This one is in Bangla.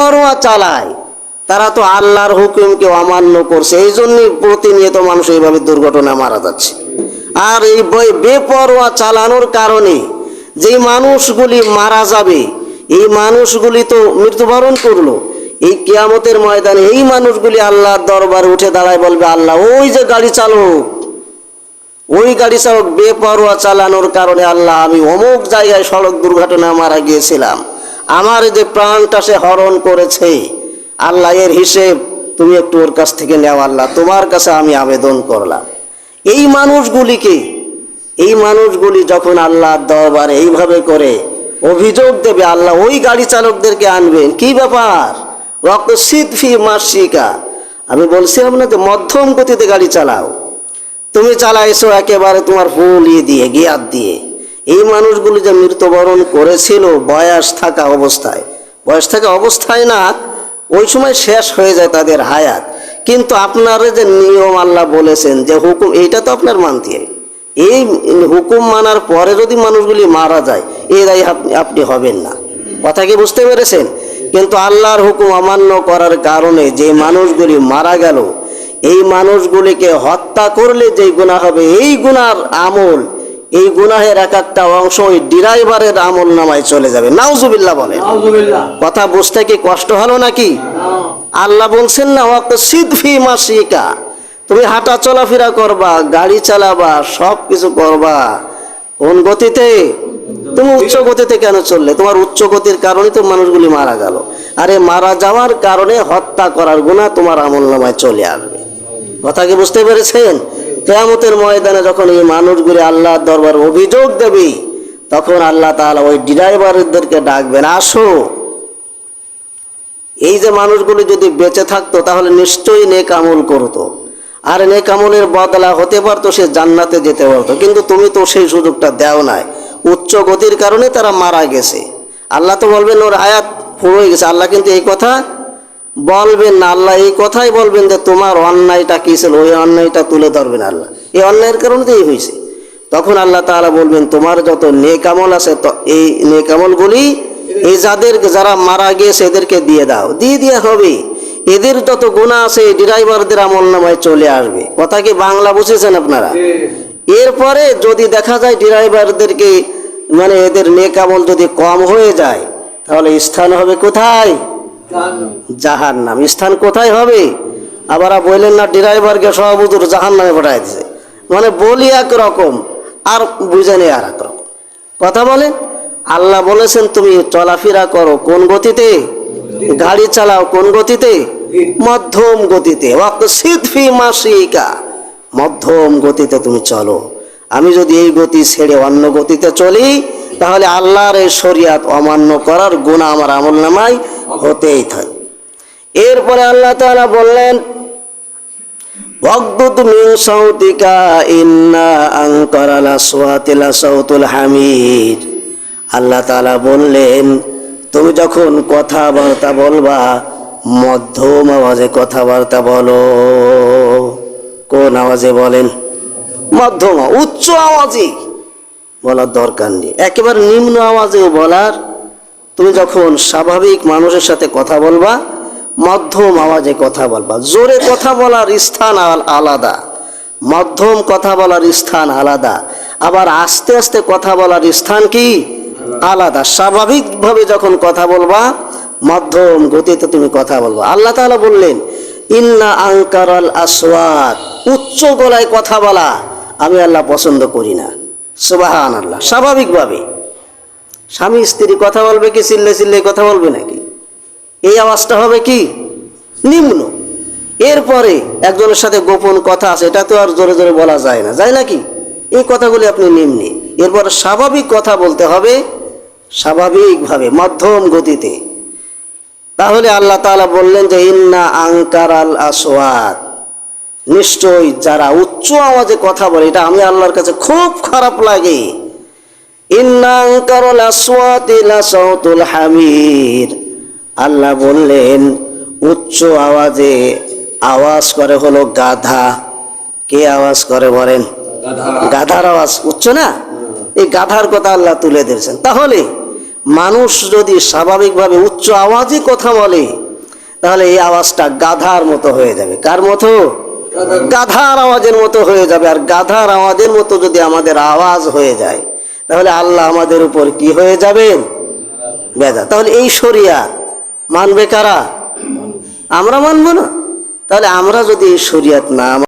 বেপরোয়া চালায় তারা তো আল্লাহর হুকুমকে অমান্য করছে, এই জন্যই প্রতিনিয়ত মানুষ এইভাবে দুর্ঘটনায় মারা যাচ্ছে। আর এই বেপরোয়া চালানোর কারণে যেই মানুষগুলি মারা যাবে, এই মানুষগুলি তো মৃত্যুবরণ করলো, এই কিয়ামতের ময়দানে এই মানুষগুলি আল্লাহর দরবারে উঠে দাঁড়ায় বলবে, আল্লাহ ওই যে গাড়ি চালক, ওই গাড়ি চালক বেপরোয়া চালানোর কারণে আল্লাহ আমি অমুক জায়গায় সড়ক দুর্ঘটনায় মারা গিয়েছিলাম, আমার যে প্রাণটা সে হরণ করেছে, আল্লাহ এর হিসেব তুমি একটু ওর কাছ থেকে নেও, আল্লাহ তোমার কাছে আমি আবেদন করলাম। এই মানুষগুলি যখন আল্লাহর দরবারে এইভাবে করে অভিযোগ দেবে, আল্লাহ ওই গাড়ি চালকদেরকে আনবেন, কি ব্যাপার ওয়াকসিদ ফি মাশিকা, আমি বলছিলাম না যে মধ্যম গতিতে গাড়ি চালাও, তুমি চালাইছো একেবারে তোমার ফুল দিয়ে গিয়ার দিয়ে। এই মানুষগুলি যে মৃত্যুবরণ করেছিল বয়স থাকা অবস্থায় না, ওই সময় শেষ হয়ে যায় তাদের হায়াত। কিন্তু আপনারা যে নিয়ম আল্লাহ বলেছেন যে হুকুম, এইটা তো আপনার মানতে হয়। এই হুকুম মানার পরে যদি মানুষগুলি মারা যায়, এই দায়ী আপনি হবেন না। কথা কি বুঝতে পেরেছেন? কিন্তু আল্লাহর হুকুম অমান্য করার কারণে যে মানুষগুলি মারা গেল, এই মানুষগুলিকে হত্যা করলে যেই গুনাহ হবে, এই গুনার আমল, এই গুনাহের এক একটা অংশ ওই ড্রাইভারের আমল নামায় চলে যাবে। নাউজুবিল্লাহ বলেন। কথা বুঝতে কি কষ্ট হলো নাকি? আল্লাহ বলছেন না ওয়াকসিদ ফি মাশিকা, তুমি হাঁটা চলাফেরা করবা, গাড়ি চালাবা, সব কিছু করবা কোন গতিতে? তুমি উচ্চ গতিতে কেন চললে? তোমার উচ্চ গতির কারণে তো মানুষগুলি মারা গেল। আরে মারা যাওয়ার কারণে হত্যা করার গুনাহ তোমার আমল নামায় চলে আসবে। কথা কি বুঝতে পেরেছেন? কিয়ামতের ময়দানে যখন এই মানুষগুলি আল্লাহর দরবারে অভিযোগ দেবে, তখন আল্লাহ তাআলা ওই ড্রাইভারদেরকে ডাকবেন, আসো। এই যে মানুষগুলি যদি বেঁচে থাকতো তাহলে নিশ্চয়ই নেক আমল করতো, আর নেক আমলের বদলা হতে পারতো, সে জান্নাতে যেতে পারতো। কিন্তু তুমি তো সেই সুযোগটা দেও নাই, উচ্চ গতির কারণে তারা মারা গেছে। আল্লাহ তো বলবেন ওর হায়াত ফুরো হয়ে গেছে, আল্লাহ কিন্তু এই কথা বলবেন না। আল্লাহ এই কথাই বলবেন যে তোমার অন্যায়টা কি ছিল, ওই অন্যায়টা তুলে ধরবেন আল্লাহ, এই অন্যায়ের কারণে তো এই হয়েছে। তখন আল্লাহ তাআলা বলবেন তোমার যত নেক আমল আছে, এই নেক আমলগুলি এই যারা মারা গিয়েছে এদেরকে দিয়ে দাও, দিয়ে হবে। এদের যত গুনাহ আছে এই ড্রাইভারদের আমল নামায় চলে আসবে। কথা কি বাংলা বুঝেছেন আপনারা? এরপরে যদি দেখা যায় ড্রাইভারদেরকে, মানে এদের নেক আমল যদি কম হয়ে যায়, তাহলে স্থান হবে কোথায়? জাহান্নাম। স্থান কোথায় হবে? আবার বললেন না ড্রাইভারকে সব হুজুর জাহান্নামে পাঠায় দিছে, মানে বলি একরকম আর বুঝেনি আর এক রকম। কথা বলেন, আল্লাহ বলেছেন তুমি চলাফেরা করো কোন গতিতে, গাড়ি চালাও কোন গতিতে? মধ্যম গতিতে। ওয়াকসিদ ফি মাশিকা, মধ্যম গতিতে তুমি চলো। আমি যদি এই গতি ছেড়ে অন্য গতিতে চলি, তাহলে আল্লাহর এই শরিয়াত অমান্য করার গুনাহ আমার আমলনামায় হতেই থাকে। এরপরে আল্লাহ তাআলা বললেন ওয়াগদুদ মিন সাউতিকা ইন্না আনকারাল আসওয়াতি লাসাউতুল হামির। আল্লাহ তাআলা বললেন তুমি যখন কথাবার্তা বলবা, মধ্যম আওয়াজে কথাবার্তা বলো। কোন আওয়াজে বলেন? মধ্যম। উচ্চ আওয়াজে বলার দরকার নেই, একেবারে নিম্ন আওয়াজেও বলার। তুমি যখন স্বাভাবিক মানুষের সাথে কথা বলবা, মধ্যম আওয়াজে কথা বলবা। জোরে কথা বলার স্থান আলাদা, মধ্যম কথা বলার স্থান আলাদা, আবার আস্তে আস্তে কথা বলার স্থান কি আলাদা। স্বাভাবিকভাবে যখন কথা বলবা, মধ্যম গতিতে তুমি কথা বলবা। আল্লাহ তাআলা বললেন ইন্না আনকারাল আসওয়াত, উচ্চ গলায় কথা বলা আমি আল্লাহ পছন্দ করি না। সুবহানাল্লাহ। স্বাভাবিকভাবে স্বামী স্ত্রী কথা বলবে কি চিল্লে চিল্লে কথা বলবে নাকি? এই আওয়াজটা হবে কি নিম্ন। এরপরে একজনের সাথে গোপন কথা আছে, এটা তো আর জোরে জোরে বলা যায় না, যায় নাকি? এই কথাগুলি আপনি নিম্নে। এরপরে স্বাভাবিক কথা বলতে হবে, স্বাভাবিকভাবে মধ্যম গতিতে। তাহলে আল্লাহ তাআলা বললেন যে ইন্না আনকারাল আসওয়াত, নিশ্চয়ই যারা উচ্চ আওয়াজে কথা বলে, এটা আমি আল্লাহর কাছে খুব খারাপ লাগে। ইন্না আনকারাল আসওয়াতি লাসাউতুল হামির। আল্লাহ বললেন উচ্চ আওয়াজে আওয়াজ করে হলো গাধা। কে আওয়াজ করে বলেন? গাধার আওয়াজ উচ্চ না? এই গাধার কথা আল্লাহ তুলে দিয়েছেন। তাহলে মানুষ যদি স্বাভাবিকভাবে উচ্চ আওয়াজে কথা বলে তাহলে এই আওয়াজটা গাধার মতো হয়ে যাবে। কার মতো? গাধার আওয়াজের মতো হয়ে যাবে। আর গাধার আওয়াজের মতো যদি আমাদের আওয়াজ হয়ে যায় তাহলে আল্লাহ আমাদের উপর কি হয়ে যাবেন? বেজা। তাহলে এই শরিয়াত মানবে কারা? আমরা মানবো না। তাহলে আমরা যদি এই শরিয়াত না